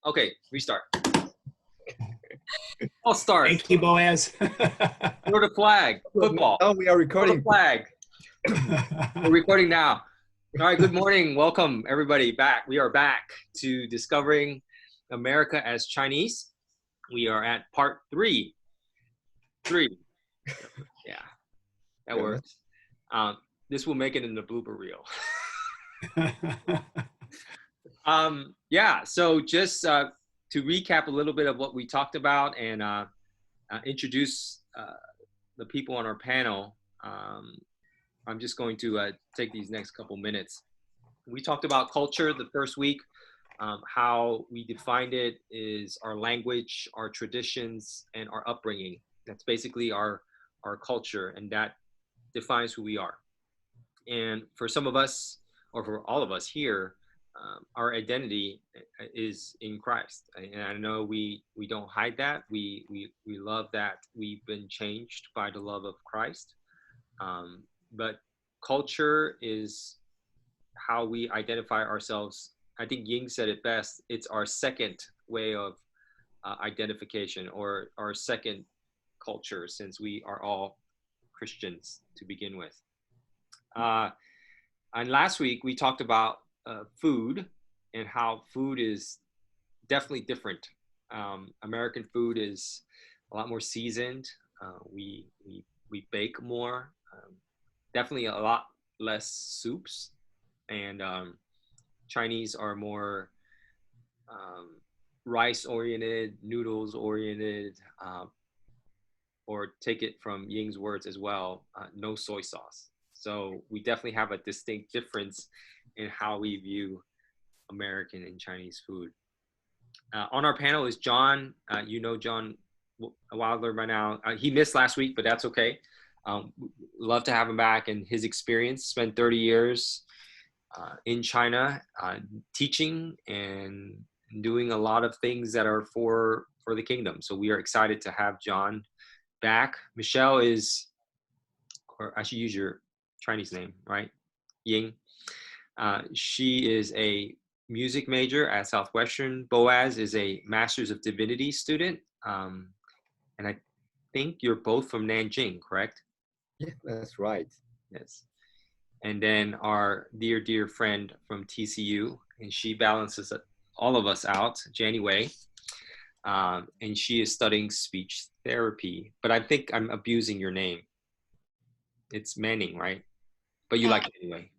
Okay, restart. I'll start. Thank you, Boaz. Throw the flag. Football. Now we are Throw the recording. flag. We're recording now. All right, good morning. Welcome, everybody, back. We are back to Discovering America as Chinese. We are at part three. Yeah, that works. This will make it in the blooper reel. Yeah, so just to recap a little bit of what we talked about and introduce the people on our panel, I'm just going to take these next couple minutes. We talked about culture the first week. How we defined it is our language, our traditions, and our upbringing. That's basically our culture, and that defines who we are. And for some of us, or for all of us here, our identity is in Christ. And I know we don't hide that. We love that we've been changed by the love of Christ. But culture is how we identify ourselves. I think Ying said it best. It's our second way of identification, or our second culture, since we are all Christians to begin with. And last week we talked about food and how food is definitely different. American food is a lot more seasoned. We bake more. Definitely a lot less soups. And Chinese are more rice-oriented, noodles-oriented, or take it from Ying's words as well, no soy sauce. So we definitely have a distinct difference in how we view American and Chinese food. On our panel is John. You know John Wilder by now. He missed last week, but that's okay. Love to have him back, and his experience. Spent 30 years in China teaching and doing a lot of things that are for the kingdom. So we are excited to have John back. Michelle is, or I should use your Chinese name, right? Ying. She is a music major at Southwestern. Boaz is a Master's of Divinity student. And I think you're both from Nanjing, correct? Yeah, that's right. Yes. And then our dear friend from TCU, and she balances all of us out, Jenny Wei. And she is studying speech therapy. But I think I'm abusing your name. It's Manning, right? But you like it anyway.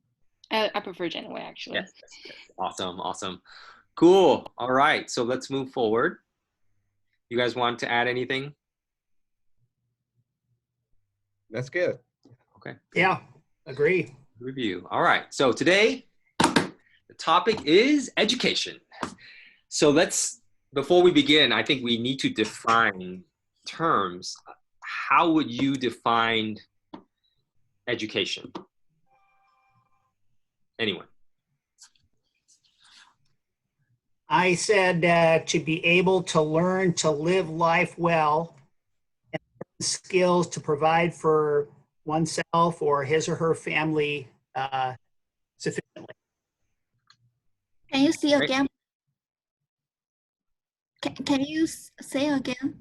I prefer Janaway, actually. Yes. Awesome. Cool. All right. So let's move forward. You guys want to add anything? That's good. Okay. Yeah, agree. Review. All right. So today, the topic is education. So before we begin, I think we need to define terms. How would you define education? Anyone? I said to be able to learn to live life well, and skills to provide for oneself or his or her family sufficiently. Can you see again? Can you say again,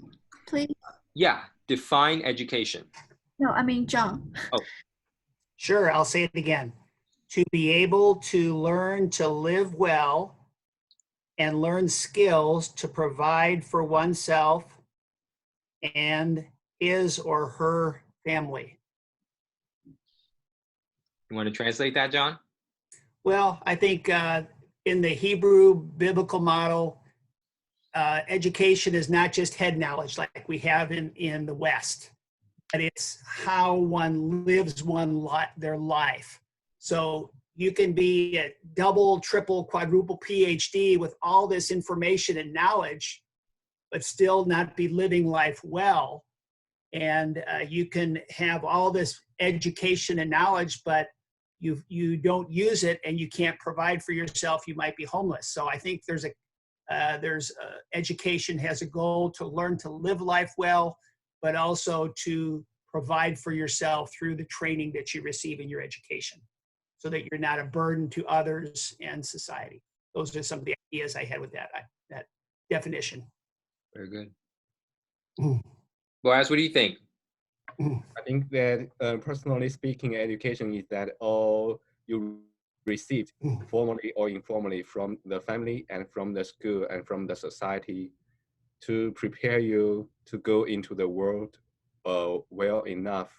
please? Yeah, define education. No, I mean John. Oh. Sure, I'll say it again. To be able to learn to live well and learn skills to provide for oneself and his or her family. You want to translate that, John? Well, I think in the Hebrew biblical model, education is not just head knowledge like we have in the West, but it's how one lives their life. So you can be a double, triple, quadruple PhD with all this information and knowledge, but still not be living life well. And you can have all this education and knowledge, but you don't use it and you can't provide for yourself. You might be homeless. So I think there's education has a goal to learn to live life well, but also to provide for yourself through the training that you receive in your education, so that you're not a burden to others and society. Those are some of the ideas I had with that definition. Very good. Mm. Boaz, what do you think? I think that personally speaking, education is that all you received formally or informally from the family and from the school and from the society to prepare you to go into the world well enough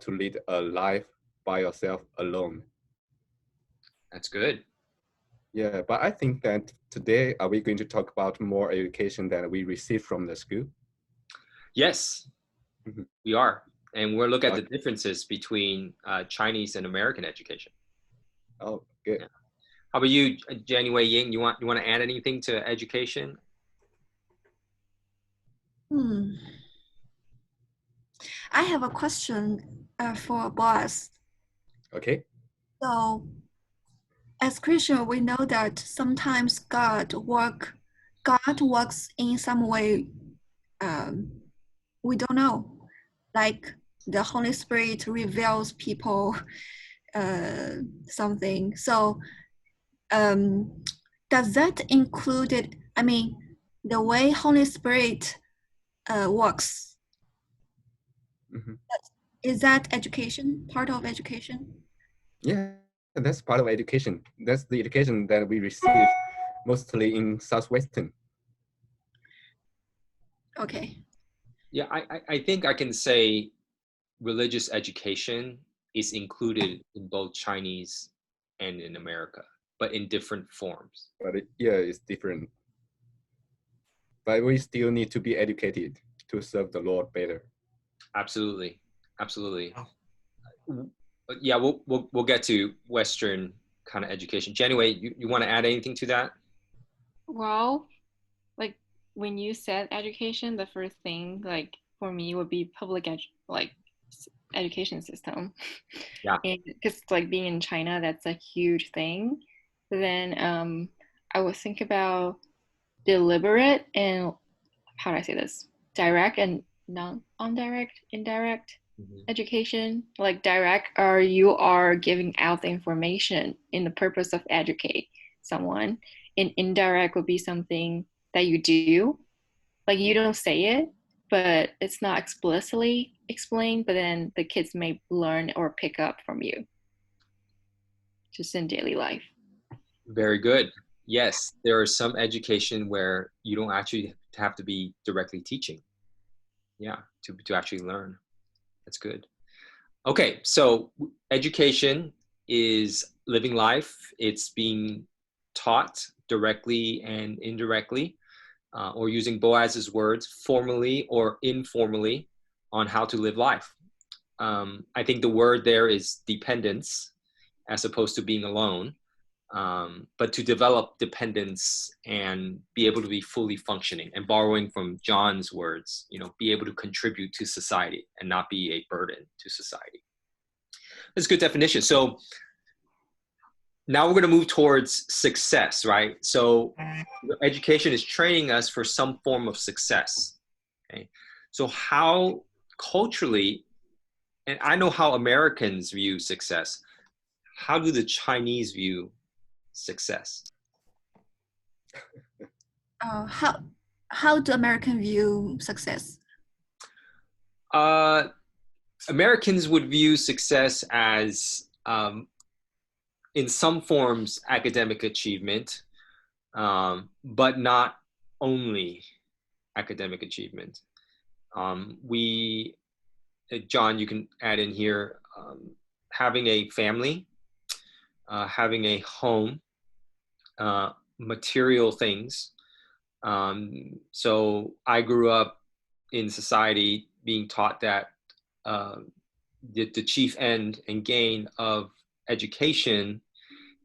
to lead a life by yourself alone. That's good. Yeah, but I think that today, are we going to talk about more education than we receive from the school? Yes, Mhm. we are. And we'll look at the Okay. differences between Chinese and American education. Oh, good. Yeah. How about you, Jenny Wei Ying? You want to add anything to education? I have a question for Boaz. Okay. So, as Christian, we know that sometimes God works in some way we don't know, like the Holy Spirit reveals people something. So, does that include it? I mean, the way Holy Spirit works, Mhm. is that education, part of education? Yeah, that's part of education. That's the education that we receive mostly in Southwestern. Okay. Yeah, I think I can say religious education is included in both Chinese and in America, but in different forms. But yeah, it's different. But we still need to be educated to serve the Lord better. Absolutely, absolutely. Wow. But yeah, we'll get to Western kind of education. Jenny, you want to add anything to that? Well, like when you said education, the first thing like for me would be education system. Yeah. And because like being in China, that's a huge thing. Then I would think about deliberate and how do I say this? Direct and indirect Mhm. education. Like direct are you are giving out the information in the purpose of educate someone. And indirect would be something that you do. Like you don't say it, but it's not explicitly explained, but then the kids may learn or pick up from you just in daily life. Very good. Yes, there is some education where you don't actually have to be directly teaching. Yeah, to actually learn. That's good. Okay, so education is living life. It's being taught directly and indirectly, or using Boaz's words, formally or informally, on how to live life. I think the word there is dependence, as opposed to being alone. But to develop dependence and be able to be fully functioning, and borrowing from John's words, be able to contribute to society and not be a burden to society. That's a good definition. So now we're going to move towards success, right? So education is training us for some form of success. Okay. So how culturally, and I know how Americans view success, how do the Chinese view success? How do American view success? Americans would view success as, in some forms, academic achievement, but not only academic achievement. John, you can add in here, having a family, having a home, material things. So I grew up in society being taught that the chief end and gain of education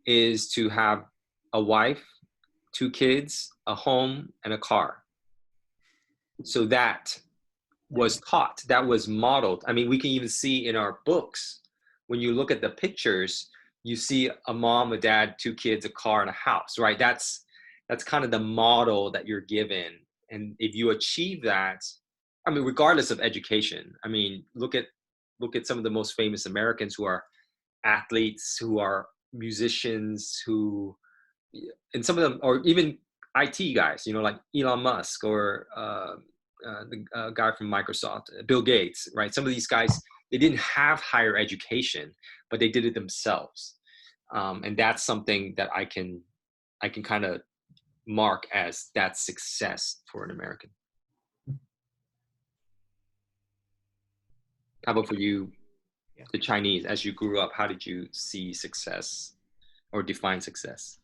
is to have a wife, 2 kids, a home, and a car. So that was taught, that was modeled. I mean, we can even see in our books, when you look at the pictures, you see a mom, a dad, 2 kids, a car, and a house, right? That's kind of the model that you're given. And if you achieve that, I mean, regardless of education, I mean, look at some of the most famous Americans who are athletes, who are musicians, and some of them, or even IT guys, you know, like Elon Musk or the guy from Microsoft, Bill Gates, right? Some of these guys, they didn't have higher education, but they did it themselves. And that's something that I can kind of mark as that success for an American. How about for you, the Chinese, as you grew up, how did you see success or define success?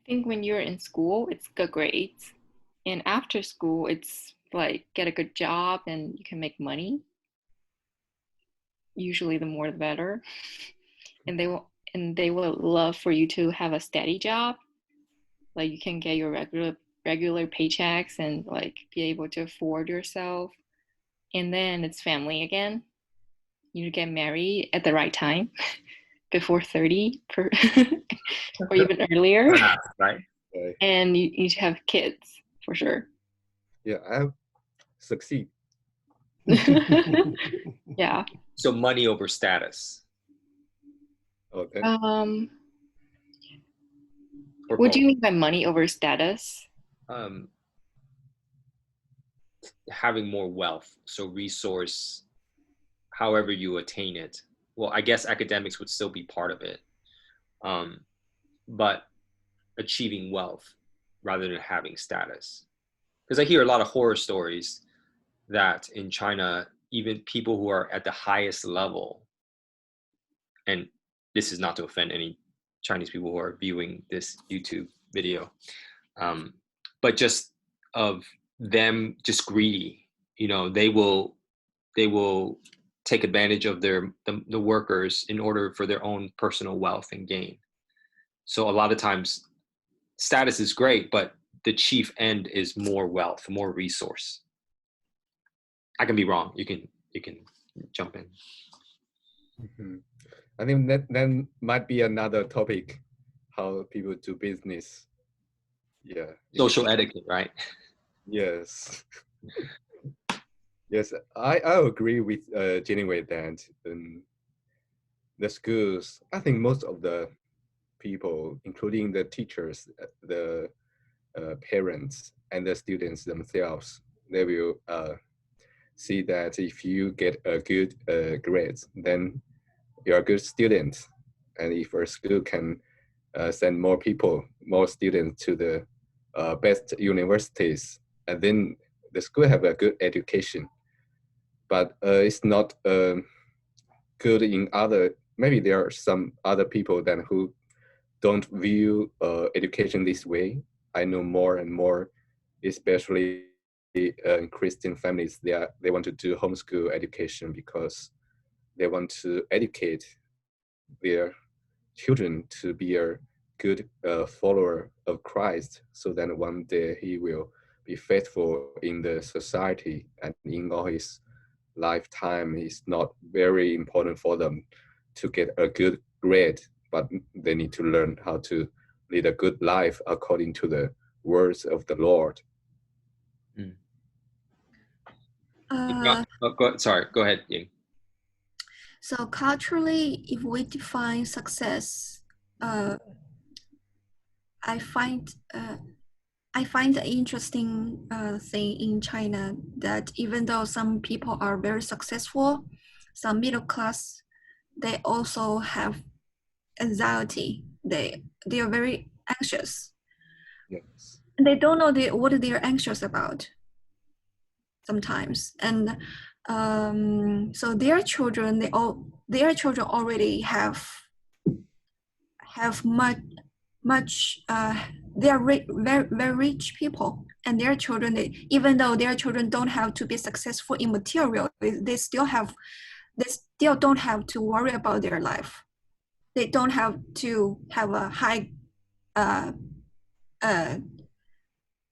I think when you're in school, it's good grades. And after school, it's like get a good job and you can make money. Usually the more the better. And they will love for you to have a steady job. Like you can get your regular paychecks and like be able to afford yourself. And then it's family again. You get married at the right time, before 30 or even earlier. Right. And you need to have kids for sure. Yeah, I have succeed. Yeah. So money over status. Okay. What do you mean by money over status? Having more wealth, so resource, however you attain it. Well, I guess academics would still be part of it, but achieving wealth rather than having status. Because I hear a lot of horror stories that in China, even people who are at the highest level, and this is not to offend any Chinese people who are viewing this YouTube video, but just of them just greedy, you know, they will take advantage of the workers in order for their own personal wealth and gain. So a lot of times status is great, but the chief end is more wealth, more resource. I can be wrong. You can jump in. Mm-hmm. I think that might be another topic, how people do business. Yeah. Social etiquette, right? Yes. Yes, I agree with Jenny that the schools, I think most of the people, including the teachers, the parents, and the students themselves, they will see that if you get a good grade, then you're a good student. And if a school can send more people, more students to the best universities, and then the school have a good education. But it's not good in other, maybe there are some other people then who don't view education this way. I know more and more, especially in Christian families, they want to do homeschool education because they want to educate their children to be a good follower of Christ, so that one day he will be faithful in the society, and in all his lifetime it's not very important for them to get a good grade, but they need to learn how to lead a good life according to the words of the Lord. Go ahead, Ying. So culturally, if we define success, I find the interesting thing in China that even though some people are very successful, some middle class, they also have anxiety. They are very anxious. Yes. And they don't know what they're anxious about sometimes. And so their children already have much they are very, very rich people, and their children, even though their children don't have to be successful in material, they still don't have to worry about their life. They don't have to have a high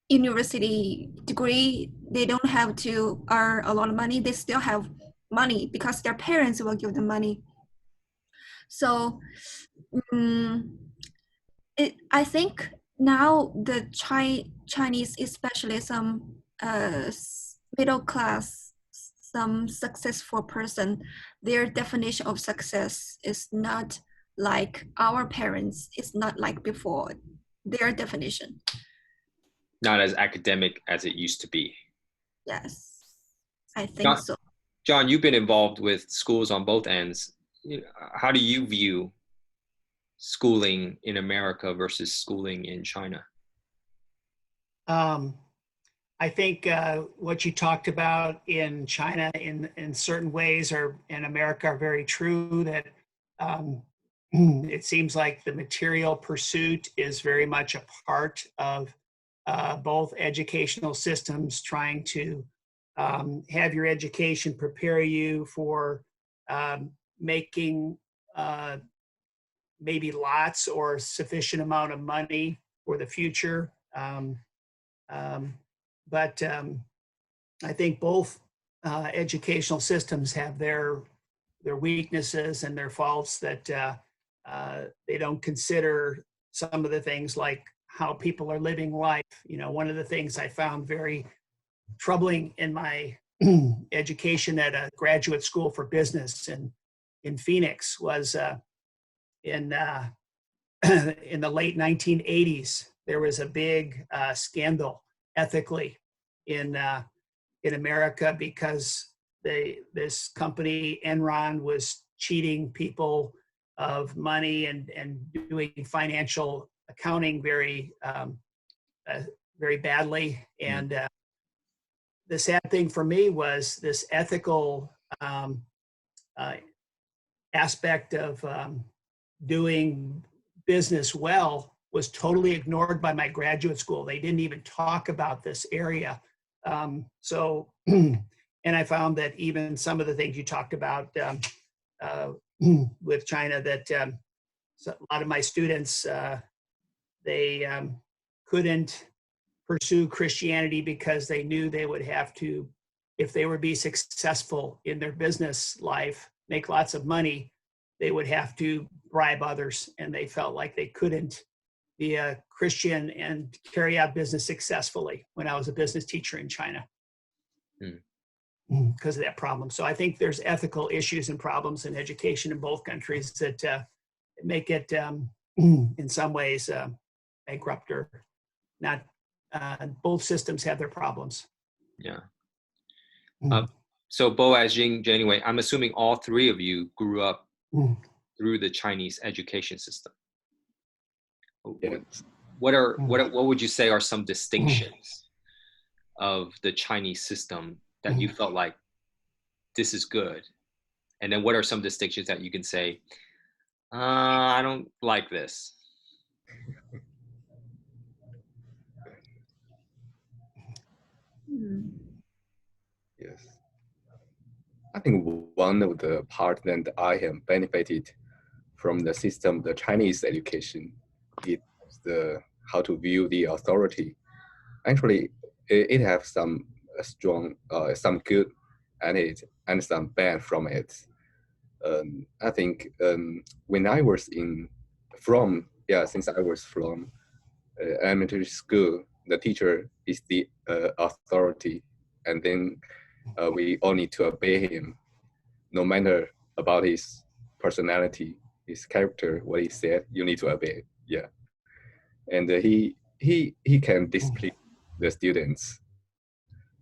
university degree. They don't have to earn a lot of money. They still have money because their parents will give them money. So I think now the Chinese, especially some middle class, some successful person, their definition of success is not like our parents. It's not like before, their definition. Not as academic as it used to be. Yes, I think John, so. John, you've been involved with schools on both ends. How do you view schooling in America versus schooling in China? I think what you talked about in China in certain ways or in America are very true, that it seems like the material pursuit is very much a part of both educational systems trying to have your education prepare you for making maybe lots or sufficient amount of money for the future. But I think both educational systems have their weaknesses and their faults, that they don't consider some of the things like how people are living life. You know, one of the things I found very troubling in my education at a graduate school for business in Phoenix was in in the late 1980s, there was a big scandal ethically in America because this company Enron was cheating people of money and doing financial accounting very very badly. And the sad thing for me was this ethical aspect of doing business well was totally ignored by my graduate school. They didn't even talk about this area. And I found that even some of the things you talked about with China, that so a lot of my students, they couldn't pursue Christianity because they knew they would have to, if they would be successful in their business life, make lots of money, they would have to bribe others, and they felt like they couldn't be a Christian and carry out business successfully when I was a business teacher in China because of that problem. So I think there's ethical issues and problems in education in both countries that make it in some ways bankrupt or not. Both systems have their problems. Yeah. So Boaz, Janeway, I'm assuming all three of you grew up through the Chinese education system. Yes. What would you say are some distinctions of the Chinese system that you felt like this is good? And then what are some distinctions that you can say, I don't like this? Yes. I think one of the part that I have benefited from the system, the Chinese education, is the how to view the authority. Actually, it has some strong, some good and some bad from it. I think when I was since I was from elementary school, the teacher is the authority, and then we all need to obey him, no matter about his personality, his character, what he said. You need to obey. Yeah, and he can discipline the students.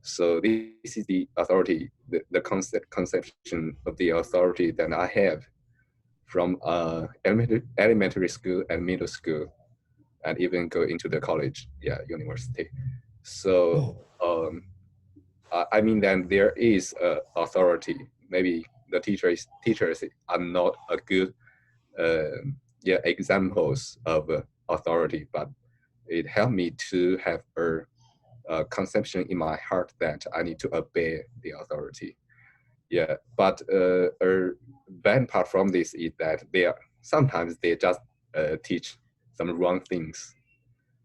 So this is the authority, the conception of the authority that I have from elementary school and middle school, and even go into the college, university. So I mean that there is authority. Maybe the teachers are not a good examples of authority, but it helped me to have a conception in my heart that I need to obey the authority. Yeah, but a bad part from this is that sometimes they just teach some wrong things.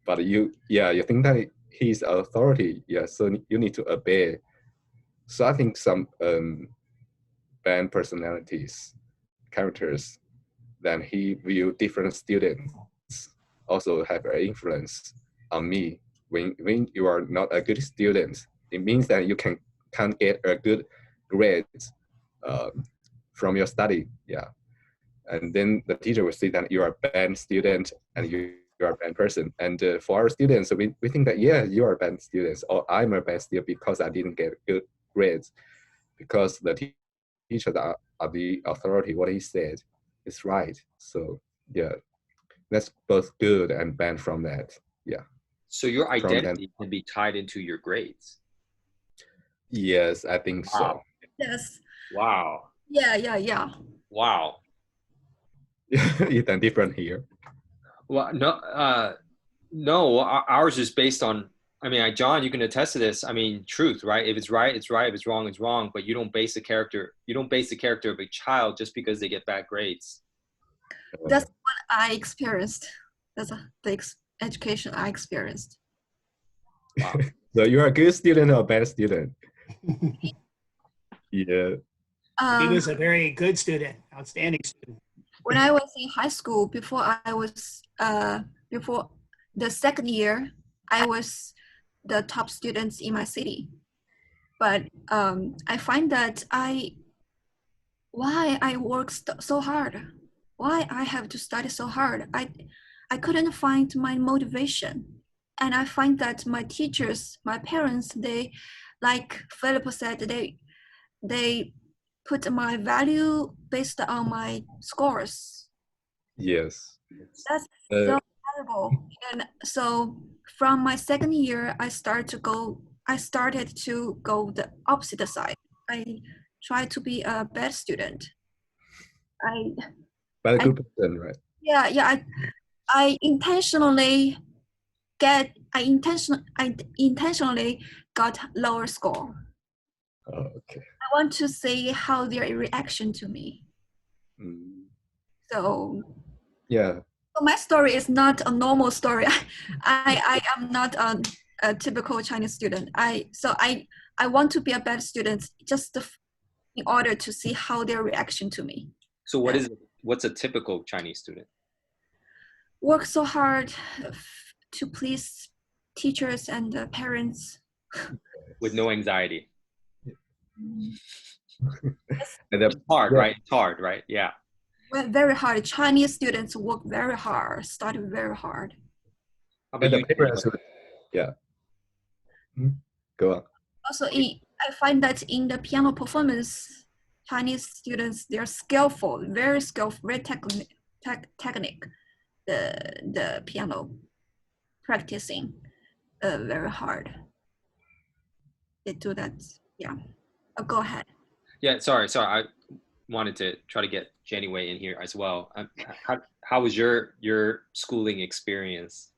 But you think that he's authority, so you need to obey. So I think some bad personalities, characters, then he view different students also have an influence on me. When you are not a good student, it means that you can't get a good grade from your study. Yeah, and then the teacher will say that you are a bad student and you are a bad person. And for our students, we think that, yeah, you are a bad student, or I'm a bad student because I didn't get good grades, because the teachers are the authority. What he said is right. So yeah, that's both good and bad from that. Yeah. So your From identity can be tied into your grades. Yes, I think so. Wow. Yes. Wow. Yeah. Wow. It's different here. Well, no, ours is based on, I mean, John, you can attest to this. I mean, truth, right? If it's right, it's right. If it's wrong, it's wrong. But you don't base the character of a child just because they get bad grades. That's what I experienced. That's the education I experienced. Wow. So you're a good student or a bad student? Yeah. He was a very good student, outstanding student. When I was in high school, before the second year, I was the top students in my city. But I find that why I work so hard, why I have to study so hard. I couldn't find my motivation. And I find that my teachers, my parents, they, like Philip said, they put my value based on my scores. Yes. That's so terrible. And so from my second year, I started to go the opposite side. I try to be a bad student. But a good person, right? Yeah. I intentionally got lower score. Oh, okay. I want to see how their reaction to me. So yeah. So my story is not a normal story. I am not a typical Chinese student. I want to be a bad student just in order to see how their reaction to me. So what's a typical Chinese student? Work so hard to please teachers and parents. With no anxiety. And it's hard, right? It's hard, right? Yeah. Well, very hard. Chinese students work very hard, study very hard. And the parents, yeah. Go on. Also, I find that in the piano performance, Chinese students, they're skillful, very skillful, very technique. The piano practicing very hard. They do that. Yeah. Oh, go ahead. Yeah. Sorry. I wanted to try to get Jenny Wei in here as well. How was your schooling experience?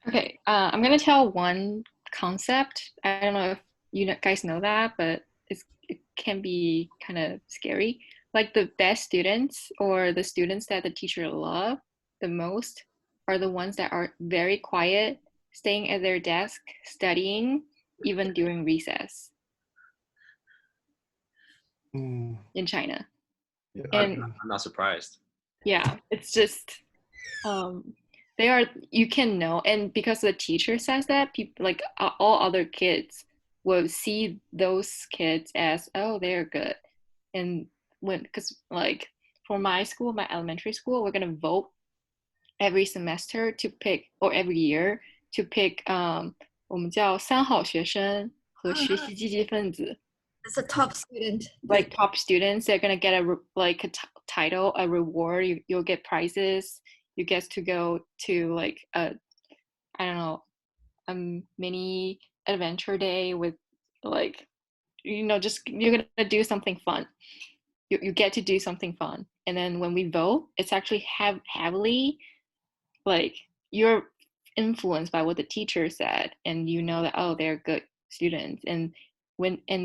Okay, I'm gonna tell one concept. I don't know if you guys know that, but it can be kind of scary. Like the best students or the students that the teacher love the most are the ones that are very quiet, staying at their desk, studying, even during recess. In China. Yeah. And I'm not surprised. Yeah, it's just they are, you can know, and because the teacher says that, people like all other kids will see those kids as, oh, they're good. And because like for my school, my elementary school, we're gonna vote every semester to pick, or every year to pick 我们叫三好学生和学习积极分子. It's a top student. Like top students, they're gonna get a title, a reward. You'll get prizes. You get to go to like a mini adventure day with like, just you're gonna do something fun. You get to do something fun, and then when we vote, it's actually heavily like you're influenced by what the teacher said, and you know that, oh, they're good students. And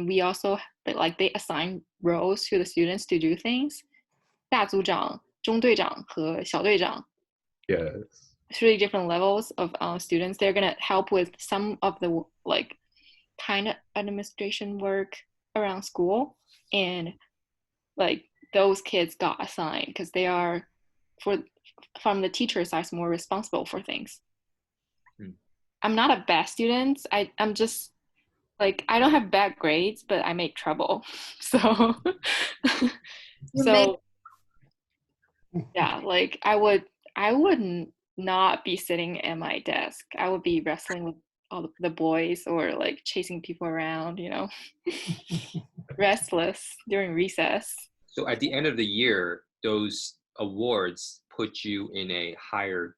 we also like they assign roles to the students to do things. 大组长、中队长和小队长. Yes. 3 different levels of students. They're gonna help with some of the like kind of administration work around school, and like those kids got assigned because they are from the teacher side more responsible for things. I'm not a bad student. I'm just like, I don't have bad grades, but I make trouble. So Yeah, like I would not be sitting at my desk. I would be wrestling with all the boys or like chasing people around, restless during recess. So at the end of the year, those awards put you in a higher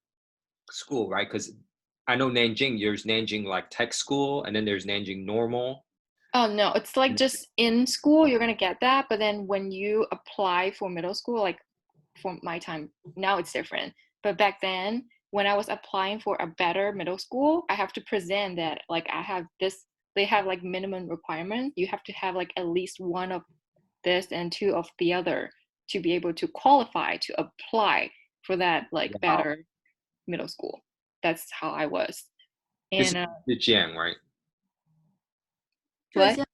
school, right? Because I know Nanjing, there's Nanjing like tech school, and then there's Nanjing normal. Oh no, it's like just in school you're gonna get that, but then when you apply for middle school, like for my time, now it's different. But back then, when I was applying for a better middle school, I have to present that like I have this. They have like minimum requirement. You have to have like at least one of this and two of the other to be able to qualify to apply for that like Wow. better middle school. That's how I was. This is And Zhejiang, right? what?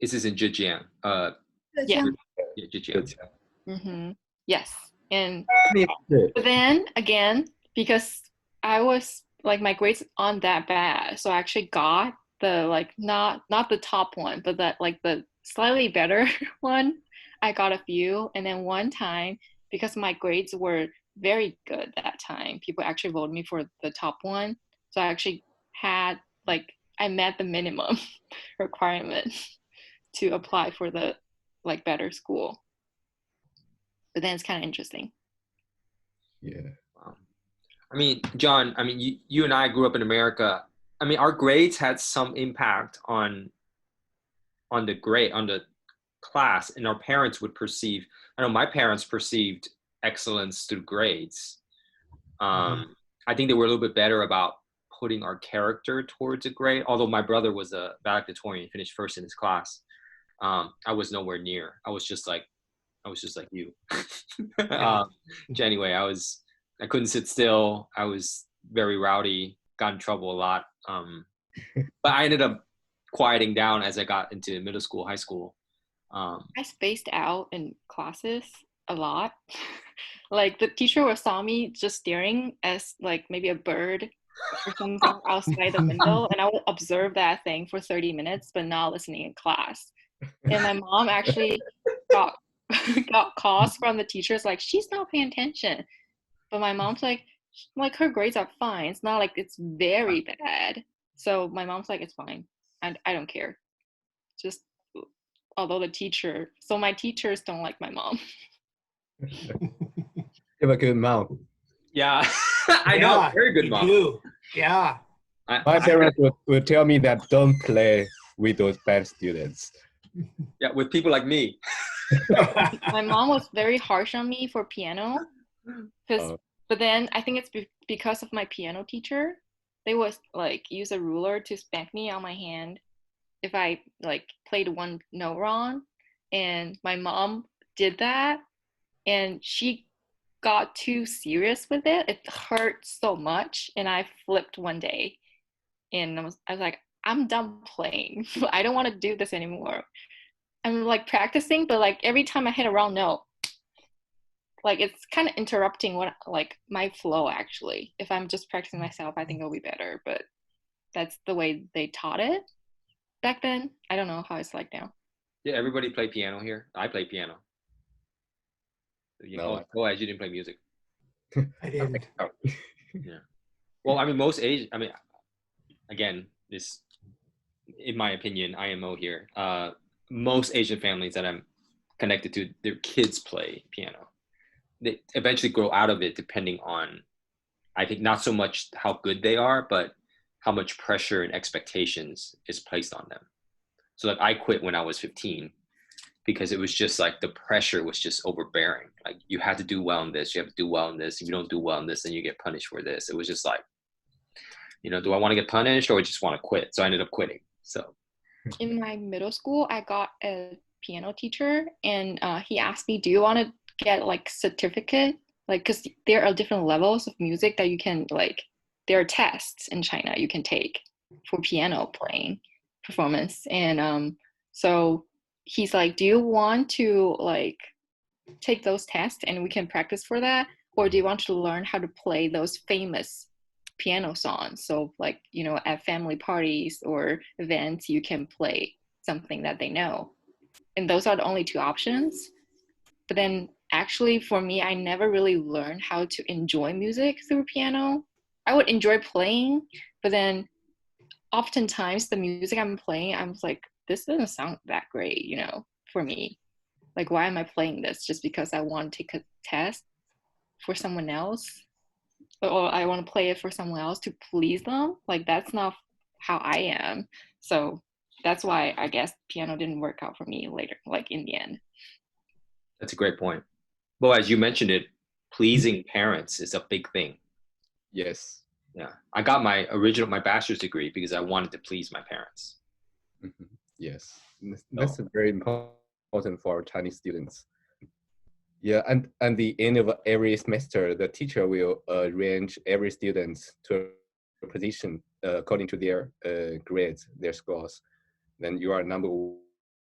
This is in Zhejiang. Yeah. Yeah, Zhejiang. Mm-hmm. Yes. And Good. but then again, because I was like my grades aren't that bad, so I actually got the like not the top one, but that like the slightly better one. I got a few, and then one time because my grades were very good that time, people actually voted me for the top one. So I actually had like I met the minimum requirement to apply for the like better school. But then it's kind of interesting. Yeah. Wow. I mean, John, I mean, you and I grew up in America. I mean, our grades had some impact on the class, and our parents would perceive. I know my parents perceived excellence through grades. I think they were a little bit better about putting our character towards a grade. Although my brother was a valedictorian, finished first in his class. I was nowhere near. I was just like you. Anyway, I couldn't sit still. I was very rowdy, got in trouble a lot. But I ended up quieting down as I got into middle school, high school. I spaced out in classes a lot. Like the teacher saw me just staring as like maybe a bird or something outside the window, and I would observe that thing for 30 minutes, but not listening in class. And my mom actually got got calls from the teachers like she's not paying attention. But my mom's like her grades are fine. It's not like it's very bad. So my mom's like it's fine. I don't care. Just although so my teachers don't like my mom. You have a good mom. Yeah, I know, Yeah, very good you mom. do. Yeah. My parents would tell me that don't play with those bad students. Yeah, with people like me. My mom was very harsh on me for piano, but then I think it's because of my piano teacher. They was like use a ruler to spank me on my hand if I like played one note wrong, and my mom did that, and she got too serious with it. It hurt so much, and I flipped one day, and I was like, I'm done playing. I don't want to do this anymore. I'm like practicing, but like every time I hit a wrong note, like it's kind of interrupting what like my flow actually. If I'm just practicing myself, I think it'll be better, but that's the way they taught it back then. I don't know how it's like now. Yeah, everybody play piano here. I play piano. No. As you didn't play music. I didn't. Yeah. Well, I mean, most Asian. I mean, again, this, in my opinion, IMO here. Most Asian families that I'm connected to, their kids play piano. They eventually grow out of it, depending on, I think, not so much how good they are, but how much pressure and expectations is placed on them. So, like, I quit when I was 15 because it was just like the pressure was just overbearing. Like, you have to do well in this, you have to do well in this. If you don't do well in this, then you get punished for this. It was just like, do I want to get punished or just want to quit? So I ended up quitting. So in my middle school, I got a piano teacher, and he asked me, "Do you want to get like certificate? Like, because there are different levels of music that you can like. There are tests in China you can take for piano playing performance, and so he's like, "Do you want to like take those tests and we can practice for that, or do you want to learn how to play those famous piano songs? So like, at family parties or events, you can play something that they know." And those are the only two options. But then actually for me, I never really learned how to enjoy music through piano. I would enjoy playing, but then oftentimes the music I'm playing, I'm like, this doesn't sound that great, you know, for me. Like, why am I playing this just because I want to take a test for someone else? Or I want to play it for someone else to please them? Like, that's not how I am. So that's why I guess piano didn't work out for me later, like in the end. That's a great point. Well, as you mentioned it, pleasing parents is a big thing. Yes. Yeah. I got my bachelor's degree because I wanted to please my parents. Mhm. Yes. That's very important for Chinese students. Yeah, and the end of every semester, the teacher will arrange every student to a position according to their grades, their scores. Then you are number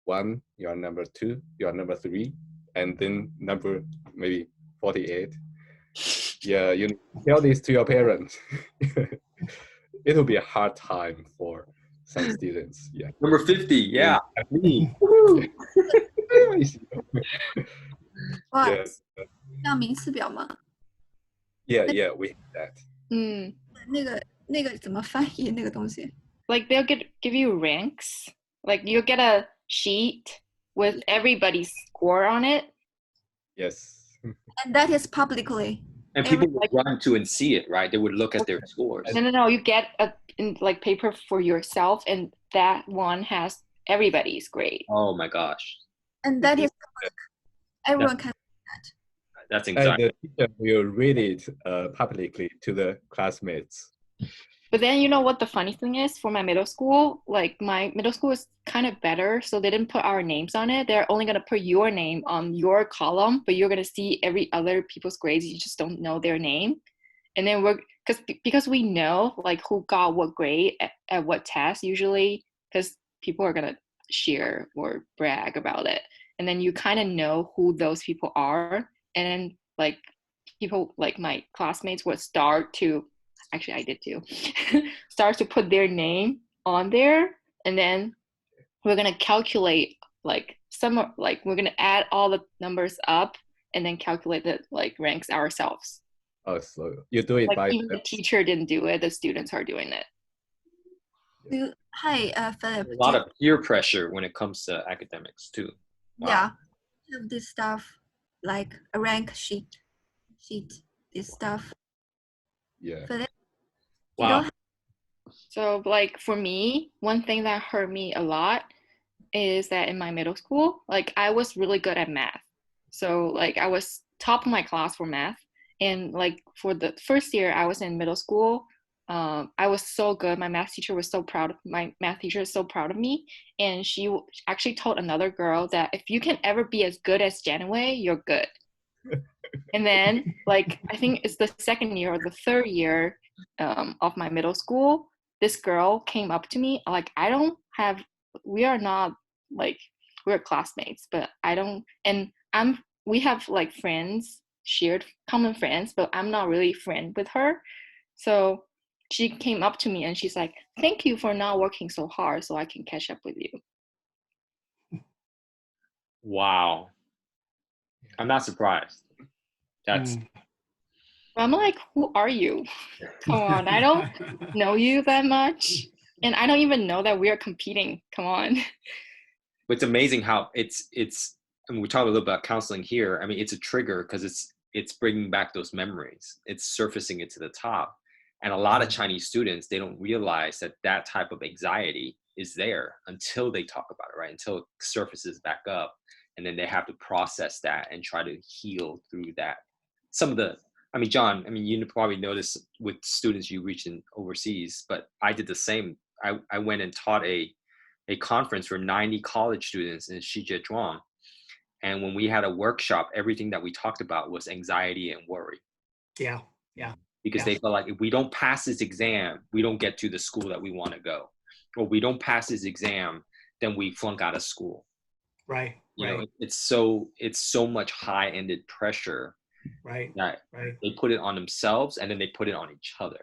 1, you are number 2, you are number 3, and then number maybe 48. Yeah, you tell this to your parents. It will be a hard time for some students. Yeah. Number 50, yeah. Me.哇， Yes. 像名次表吗？ Yeah, we have that. 那个怎么翻译那个东西？ Like they'll give you ranks. Like you'll get a sheet with everybody's score on it. Yes. And that is publicly. And people would run to and see it, right? They would look at their scores. No. You get a like paper for yourself, and that one has everybody's grade. Oh my gosh. And that is public. Everyone can. That's And exactly. the teacher will read it publicly to the classmates. But then you know what the funny thing is for my middle school? Like my middle school is kind of better, so they didn't put our names on it. They're only gonna put your name on your column, but you're gonna see every other people's grades. You just don't know their name. And then because we know like who got what grade at what test usually, because people are gonna share or brag about it. And then you kind of know who those people are. And then like people like my classmates would start to, actually I did too, start to put their name on there. And then we're gonna calculate like we're gonna add all the numbers up and then calculate the like ranks ourselves. Oh, so you do it Like by even the teacher didn't do it, the students are doing it. Hi, Philip. A lot of peer pressure when it comes to academics too. Wow. Yeah, have this stuff like a rank sheet, this stuff. Yeah. Philip, you Wow. don't have, So like for me, one thing that hurt me a lot is that in my middle school, like I was really good at math. So like I was top of my class for math. And like for the first year I was in middle school, I was so good. My math teacher was so proud of my math teacher is so proud of me. And she actually told another girl that if you can ever be as good as Janeway, you're good. And then like I think it's the second year or the third year of my middle school, this girl came up to me like we are not like we're classmates, but we have like friends, shared common friends, but I'm not really friend with her. So she came up to me and she's like, thank you for not working so hard so I can catch up with you. Wow. I'm not surprised. That's I'm like, who are you? Come on, I don't know you that much. And I don't even know that we are competing. Come on. it's amazing how it's I mean, we talk a little about counseling here. I mean, it's a trigger because it's bringing back those memories. It's surfacing it to the top. And a lot of Chinese students, they don't realize that type of anxiety is there until they talk about it, right? Until it surfaces back up. And then they have to process that and try to heal through that. I mean, John, you probably noticed with students you reach in overseas, but I did the same. I went and taught a conference for 90 college students in Shijiazhuang. And when we had a workshop, everything that we talked about was anxiety and worry. Yeah. Because they felt like if we don't pass this exam, we don't get to the school that we want to go. Or we don't pass this exam, then we flunk out of school. Right. You know, it's so much high-ended pressure. Right. That they put it on themselves and then they put it on each other.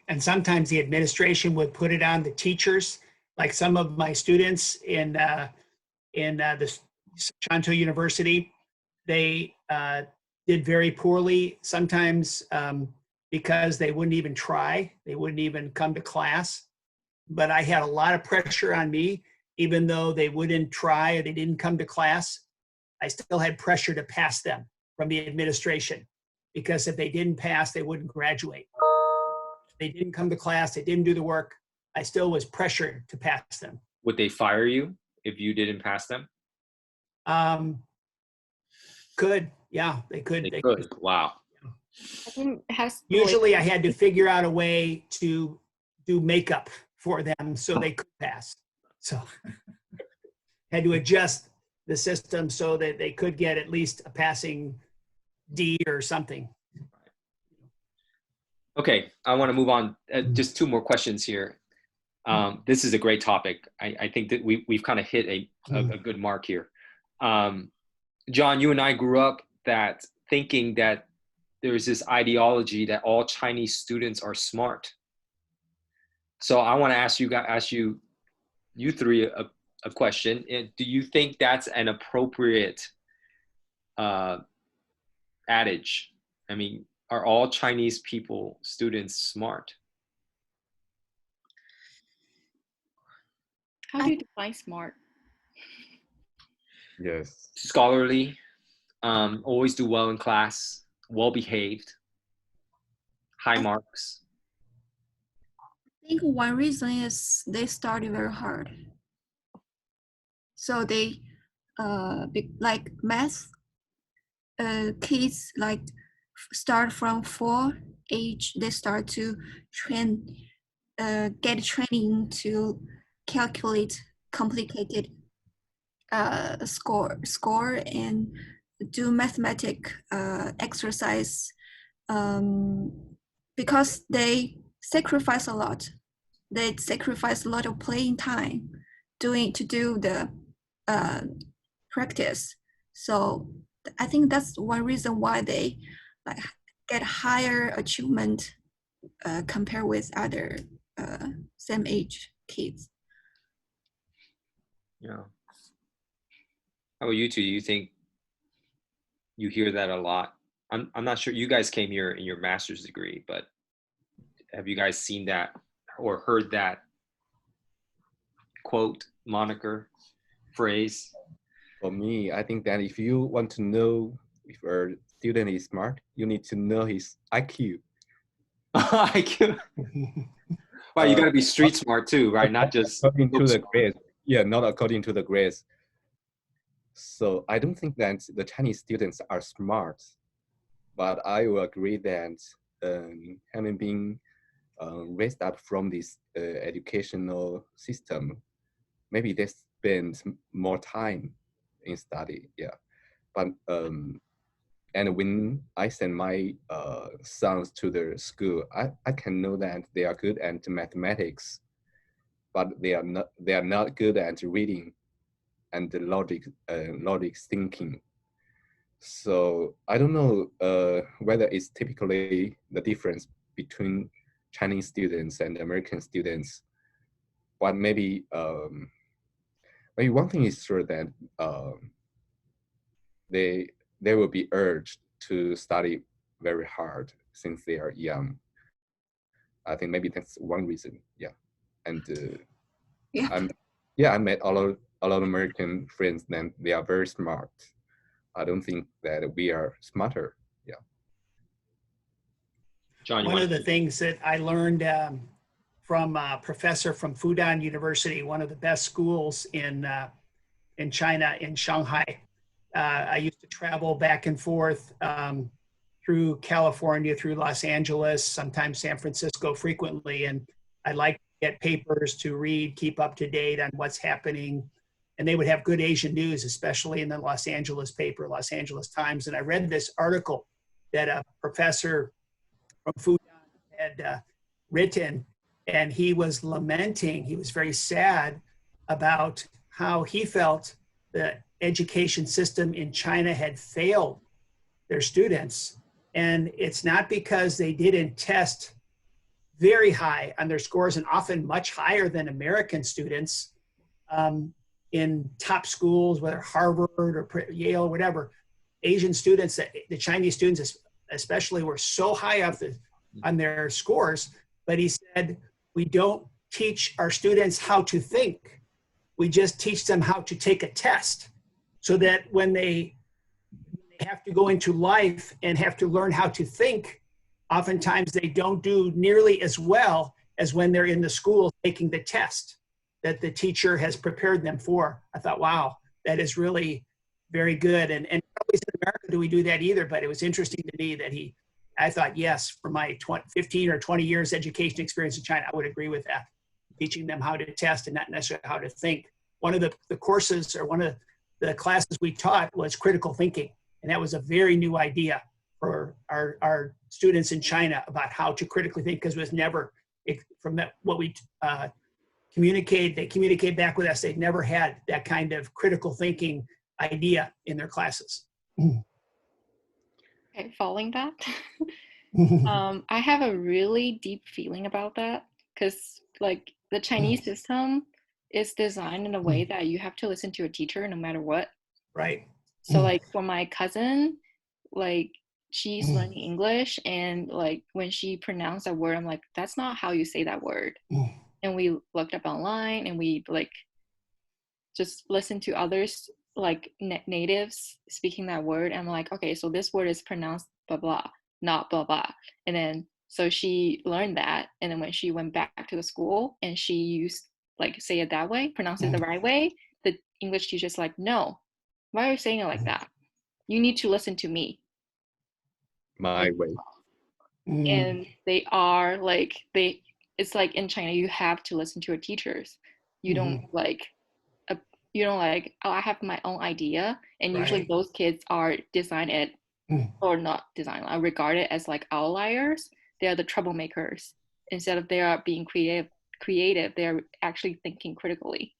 And sometimes the administration would put it on the teachers. Like some of my students in the Shantou University, they did very poorly, sometimes because they wouldn't even try, they wouldn't even come to class. But I had a lot of pressure on me, even though they wouldn't try or they didn't come to class. I still had pressure to pass them from the administration, because if they didn't pass, they wouldn't graduate. They didn't come to class, they didn't do the work. I still was pressured to pass them. Would they fire you if you didn't pass them? Could, yeah, they could. They could. Wow. I think it has Usually I had to figure out a way to do makeup for them so they could pass. So had to adjust the system so that they could get at least a passing D or something. Okay, I want to move on. Just two more questions here. This is a great topic. I think that we've kind of hit a good mark here. John, you and I grew up thinking that there's this ideology that all Chinese students are smart. So I want to ask you three a question. Do you think that's an appropriate adage? I mean, are all Chinese students smart? How do you define smart? Yes. Scholarly, always do well in class, well behaved, high marks. I think one reason is they study very hard. So they, like math, kids like start from 4 age, they start to get training to calculate complicated score and do mathematic exercise, because they sacrifice a lot. They sacrifice a lot of playing time to do the practice. So I think that's one reason why they get higher achievement compared with other same age kids. Yeah. How about you two? Do you think you hear that a lot? I'm not sure. You guys came here in your master's degree, but have you guys seen that or heard that quote, moniker, phrase? For me, I think that if you want to know if a student is smart, you need to know his IQ. IQ. Well, you got to be street smart too, right? Not just according to the grades. Yeah, not according to the grades. So I don't think that the Chinese students are smart, but I will agree that having been raised up from this educational system, maybe they spend more time in study. Yeah, but and when I send my sons to the school, I can know that they are good at mathematics, but they are not good at reading and the logic thinking. So I don't know whether it's typically the difference between Chinese students and American students, but maybe one thing is sure that they will be urged to study very hard since they are young. I think maybe that's one reason. Yeah, and I met a lot of American friends, and they are very smart. I don't think that we are smarter. Yeah. John, one of the things that I learned from a professor from Fudan University, one of the best schools in China, in Shanghai. I used to travel back and forth through California, through Los Angeles, sometimes San Francisco frequently. And I like to get papers to read, keep up to date on what's happening. And they would have good Asian news, especially in the Los Angeles paper, Los Angeles Times. And I read this article that a professor from Fudan had written, and he was lamenting, he was very sad about how he felt the education system in China had failed their students. And it's not because they didn't test very high on their scores, and often much higher than American students in top schools, whether Harvard or Yale or whatever. Asian students, the Chinese students especially, were so high up on their scores. But he said, we don't teach our students how to think. We just teach them how to take a test, so that when they have to go into life and have to learn how to think, oftentimes they don't do nearly as well as when they're in the school taking the test that the teacher has prepared them for. I thought, wow, that is really very good. And not always in America do we do that either, but it was interesting to me that I thought, yes, for my 15 or 20 years education experience in China, I would agree with that. Teaching them how to test and not necessarily how to think. One of the courses, or one of the classes we taught, was critical thinking. And that was a very new idea for our students in China about how to critically think, because it was never, from what we they communicate back with us, they'd never had that kind of critical thinking idea in their classes. Okay, following that, I have a really deep feeling about that, because like the Chinese system is designed in a way that you have to listen to a teacher no matter what. Right. So like for my cousin, like she's learning English, and like when she pronounced a word, I'm like, that's not how you say that word. And we looked up online, and we like just listened to others, like natives speaking that word. And I'm like, okay, so this word is pronounced blah blah, not blah blah. And then so she learned that, and then when she went back to the school and she used like say it that way, pronounce it the right way, the English teacher's like, no, why are you saying it like that? You need to listen to me. My way. And they are like, it's like in China, you have to listen to your teachers. You don't like, oh, I have my own idea. And usually those kids are designed or not designed, are regarded as like outliers. They are the troublemakers. Instead of they are being creative, they're actually thinking critically.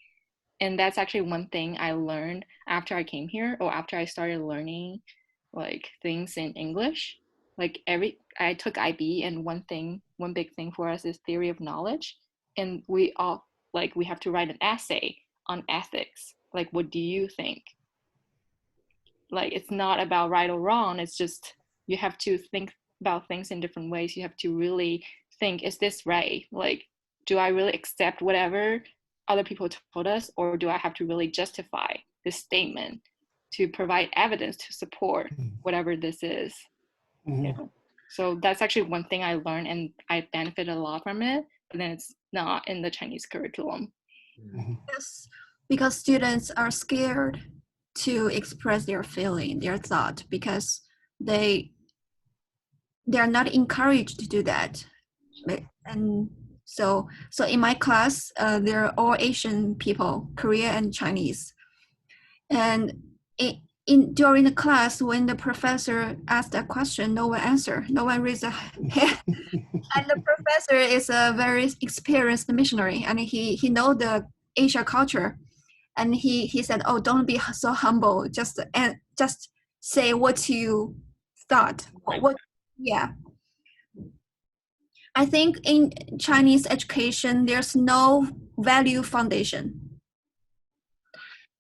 And that's actually one thing I learned after I came here, or after I started learning like things in English. Like I took IB, and one big thing for us is theory of knowledge. And we have to write an essay on ethics. Like, what do you think? Like, it's not about right or wrong. It's just, you have to think about things in different ways. You have to really think, is this right? Like, do I really accept whatever other people told us, or do I have to really justify this statement to provide evidence to support whatever this is? You know? So that's actually one thing I learned, and I benefited a lot from it, but then it's not in the Chinese curriculum. Yes, because students are scared to express their feeling, their thought, because they are not encouraged to do that. And so in my class, they're all Asian people, Korean and Chinese. And during the class, when the professor asked a question, no one answered. No one raised a hand. And the professor is a very experienced missionary, and he knows the Asia culture. And he said, oh, don't be so humble. Just say what you thought. Yeah. I think in Chinese education, there's no value foundation,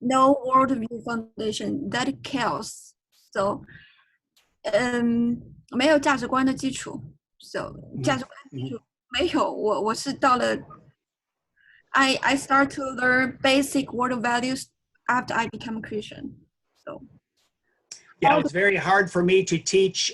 no worldview foundation. That kills. So, 没有价值观的基础。So 价值观基础没有。我是到了 I start to learn basic world values after I become Christian. So. Yeah, it's very hard for me to teach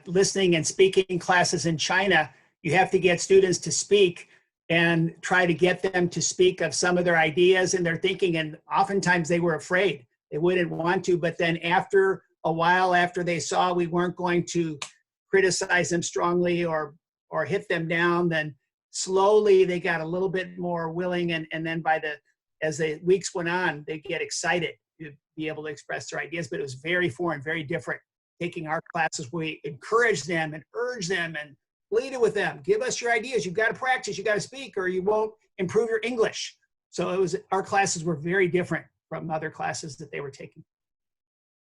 listening and speaking classes in China. You have to get students to speak and try to get them to speak of some of their ideas and their thinking. And oftentimes they were afraid. They wouldn't want to. But then after a while, after they saw we weren't going to criticize them strongly or hit them down, then slowly they got a little bit more willing. And then as the weeks went on, they get excited to be able to express their ideas. But it was very foreign, very different. Taking our classes, we encourage them and urge them and lead it with them. Give us your ideas. You've got to practice. You got to speak, or you won't improve your English. So our classes were very different from other classes that they were taking.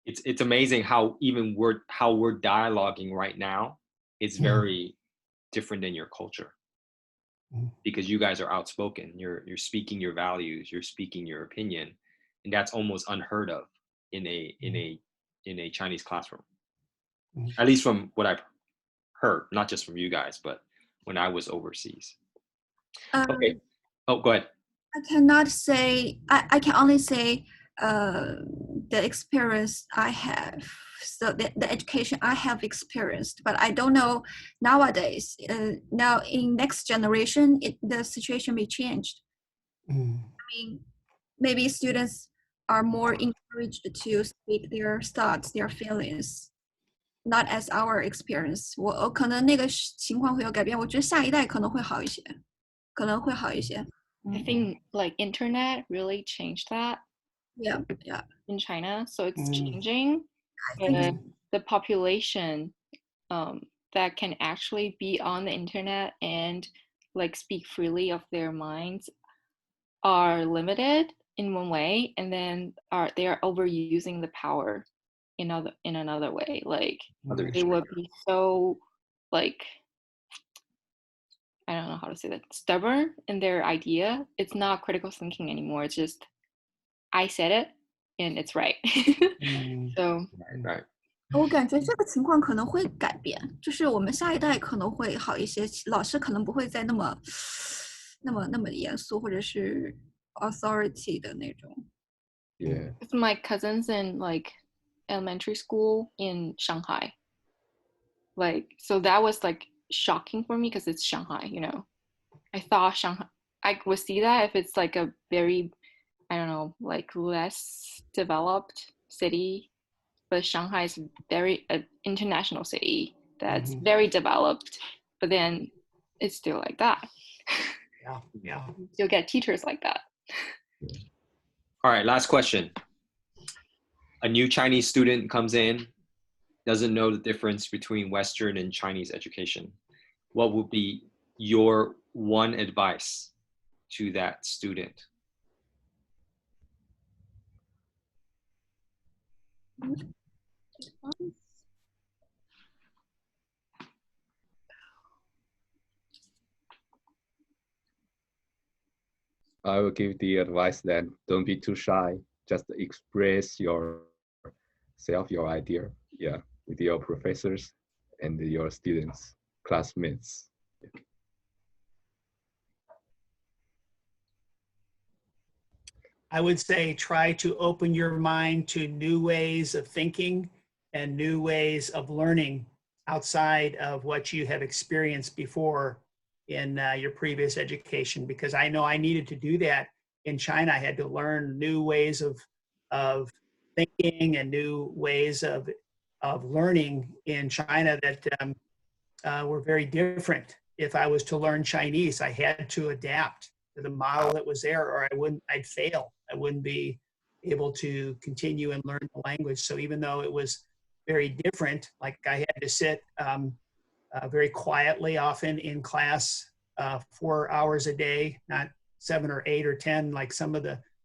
It's amazing how we're dialoguing right now is very different than your culture, because you guys are outspoken. You're speaking your values. You're speaking your opinion, and that's almost unheard of in a in a Chinese classroom. Mhm. At least from what I've heard, not just from you guys, but when I was overseas. Okay. Oh, go ahead. I cannot say, I can only say the experience I have, so the education I have experienced, but I don't know nowadays. Now in next generation, the situation may change. Mm. I mean, maybe students are more encouraged to speak their thoughts, their feelings, not as our experience. 我可能那个情况会有改变，我觉得下一代可能会好一些，可能会好一些。 I think like internet really changed that Yeah, yeah. in China, so it's Mm. changing. I think But the population that can actually be on the internet and like speak freely of their minds are limited in one way, and then they are overusing the power in another way. Like Other they would be so like, I don't know how to say that, stubborn in their idea. It's not critical thinking anymore. It's just I said it and it's right. Mm. So Right. 我感觉这个情况可能会改变，就是我们下一代可能会好一些，老师可能不会再那么严肃，或者是 authority 的那种。 Yeah. it's my cousins in like elementary school in Shanghai. Like, so that was like shocking for me because it's Shanghai, you know. I thought Shanghai, I would see that if it's like a very, I don't know, like less developed city, but Shanghai is very international city that's Mhm. very developed, but then it's still like that. Yeah, yeah. You'll get teachers like that. All right, last question. A new Chinese student comes in, doesn't know the difference between Western and Chinese education. What would be your one advice to that student? I will give the advice that don't be too shy. Just express yourself, your idea, yeah, with your professors and your students, classmates. I would say try to open your mind to new ways of thinking and new ways of learning outside of what you have experienced before in your previous education, because I know I needed to do that in China. I had to learn new ways of thinking and new ways of learning in China that were very different. If I was to learn Chinese, I had to adapt to the model that was there, or I'd fail. I wouldn't be able to continue and learn the language. So even though it was very different, like I had to sit very quietly, often in class, 4 hours a day, not 7 or 8 or 10, like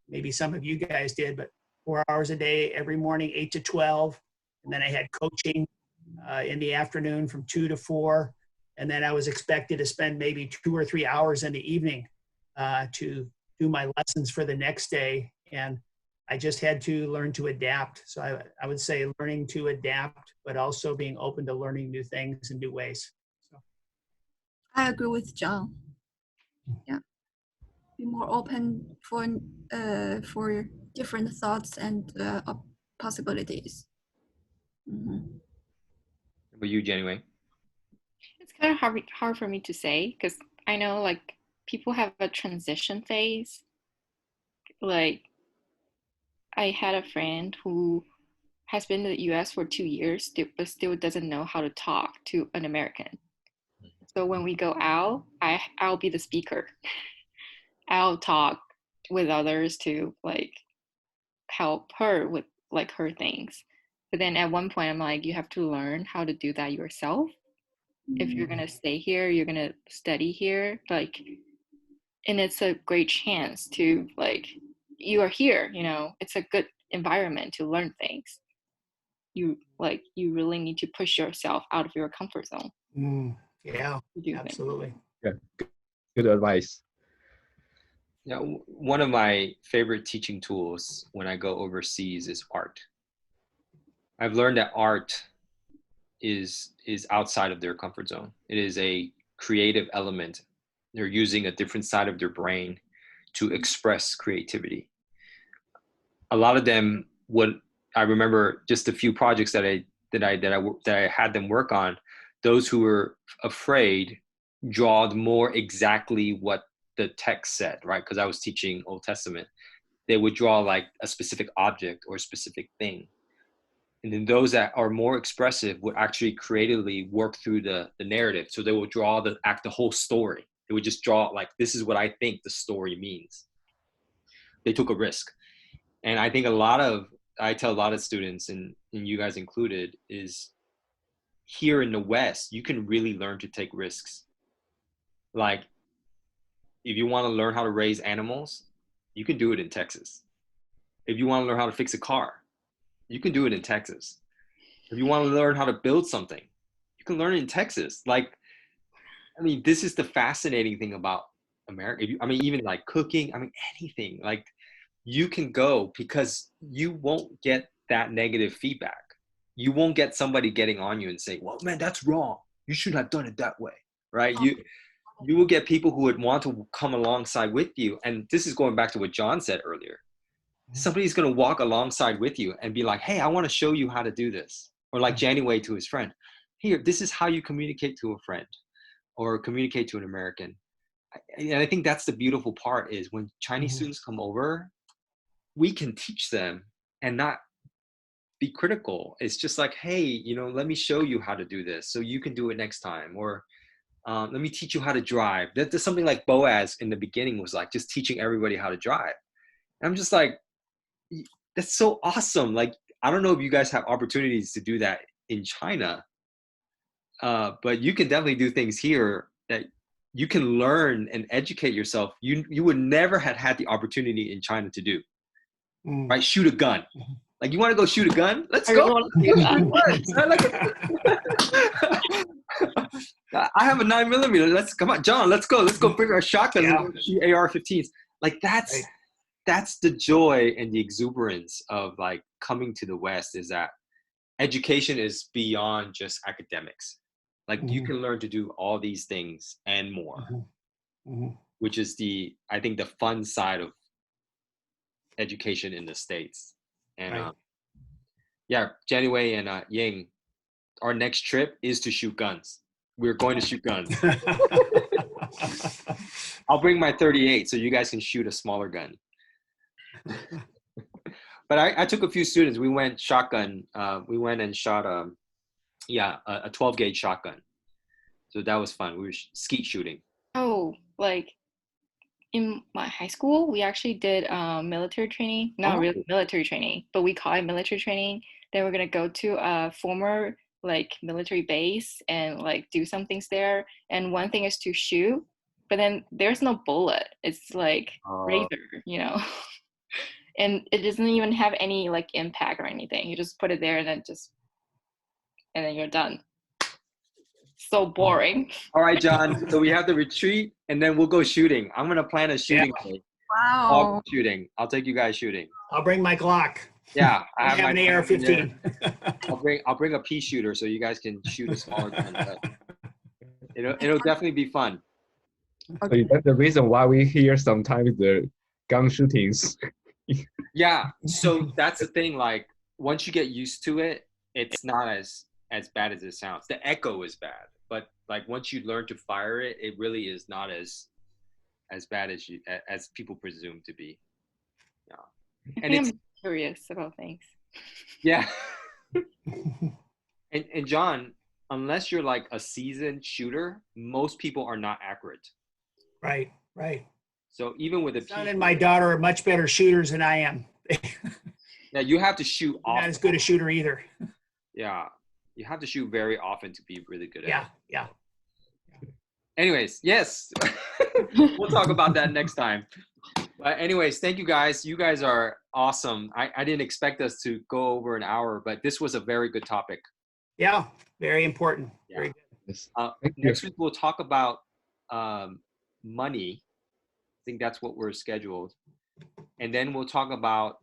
maybe some of you guys did, but 4 hours a day, every morning, 8 to 12. And then I had coaching in the afternoon from 2 to 4. And then I was expected to spend maybe 2 or 3 hours in the evening to do my lessons for the next day. And I just had to learn to adapt. So I would say learning to adapt, but also being open to learning new things in new ways. So. I agree with John. Yeah, be more open for different thoughts and possibilities. Mhm. For you, Jenny? It's kind of hard for me to say because I know like people have a transition phase. Like I had a friend who has been in the US for 2 years, but still doesn't know how to talk to an American. So when we go out, I'll be the speaker. I'll talk with others to like help her with like her things. But then at one point, I'm like, you have to learn how to do that yourself. If you're gonna stay here, you're gonna study here, like, and it's a great chance to like, you are here, you know, it's a good environment to learn things. You really need to push yourself out of your comfort zone Yeah, to do things. absolutely. Yeah, good advice. Yeah, one of my favorite teaching tools when I go overseas is art. I've learned that art is outside of their comfort zone. It is a creative element. They're using a different side of their brain to express creativity. A lot of them, what I remember, just a few projects that I had them work on. Those who were afraid drawed more exactly what the text said, right? Because I was teaching Old Testament. They would draw like a specific object or a specific thing. And then those that are more expressive would actually creatively work through the narrative. So they will draw the whole story. They would just draw like, this is what I think the story means. They took a risk. And I think I tell a lot of students, and you guys included, is here in the West, you can really learn to take risks. Like, if you want to learn how to raise animals, you can do it in Texas. If you want to learn how to fix a car, you can do it in Texas. If you want to learn how to build something, you can learn it in Texas. Like, I mean, this is the fascinating thing about America. Even like cooking, anything. Like, you can go because you won't get that negative feedback. You won't get somebody getting on you and saying, well, man, that's wrong. You should have done it that way, right? You will get people who would want to come alongside with you. And this is going back to what John said earlier. Somebody's going to walk alongside with you and be like, hey, I want to show you how to do this. Or like Janyway to his friend, here, this is how you communicate to a friend or communicate to an American. And I think that's the beautiful part, is when Chinese students come over, we can teach them and not be critical. It's just like, hey, let me show you how to do this so you can do it next time. Or let me teach you how to drive. That's something like Boaz in the beginning was like, just teaching everybody how to drive. And I'm just like, that's so awesome. Like, I don't know if you guys have opportunities to do that in China, but you can definitely do things here that you can learn and educate yourself. You would never have had the opportunity in China to do, right? Shoot a gun. Like, you want to go shoot a gun? Let's go. I have a 9mm. Come on, John. Let's go. Let's go bring our shotgun and shoot AR-15s. Like, that's the joy and the exuberance of like coming to the West, is that education is beyond just academics. Like, you can learn to do all these things and more, which is I think the fun side of education in the States. And Janyway and Ying, our next trip is to shoot guns. We're going to shoot guns. I'll bring my .38 so you guys can shoot a smaller gun. But I took a few students. We went shotgun. We went and shot a 12 gauge shotgun. So that was fun. We were skeet shooting. Oh, like in my high school, we actually did military training. Not really military training, but we call it military training. Then we're gonna go to a former like military base and like do some things there. And one thing is to shoot, but then there's no bullet. It's like razor, and it doesn't even have any like impact or anything. You just put it there and then you're done. So boring. All right, John. So we have the retreat and then we'll go shooting. I'm going to plan a shooting day. Wow. Shooting. I'll take you guys shooting. I'll bring my Glock. Yeah. I have an AR-15. I'll bring a pea shooter so you guys can shoot a smaller gun. It'll definitely be fun. So that's the reason why we hear sometimes the gun shootings. Yeah. So that's the thing. Like, once you get used to it, it's not as bad as it sounds. The echo is bad, but like once you learn to fire it, it really is not as bad as people presume to be. Yeah. And I'm curious about things. Yeah. and John, unless you're like a seasoned shooter, most people are not accurate. Right. So even with Son and my daughter are much better shooters than I am. Yeah, you have to shoot often. Not as good a shooter either. Yeah. You have to shoot very often to be really good at it. Yeah. Anyways, yes. We'll talk about that next time. But anyways, thank you guys. You guys are awesome. I didn't expect us to go over an hour, but this was a very good topic. Yeah, very important. Yeah. Very good. Next week, we'll talk about money. I think that's what we're scheduled. And then we'll talk about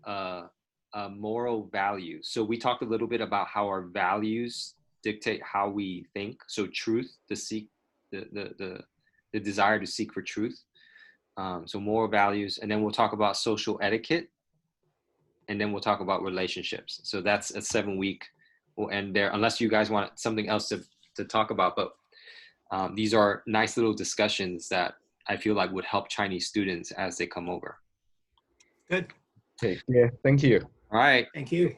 moral values. So we talked a little bit about how our values dictate how we think. So truth, the desire to seek for truth. So moral values, and then we'll talk about social etiquette, and then we'll talk about relationships. So that's a 7-week. We'll end there, unless you guys want something else to talk about. But these are nice little discussions that I feel like would help Chinese students as they come over. Good. Okay. Yeah. Thank you. All right. Thank you.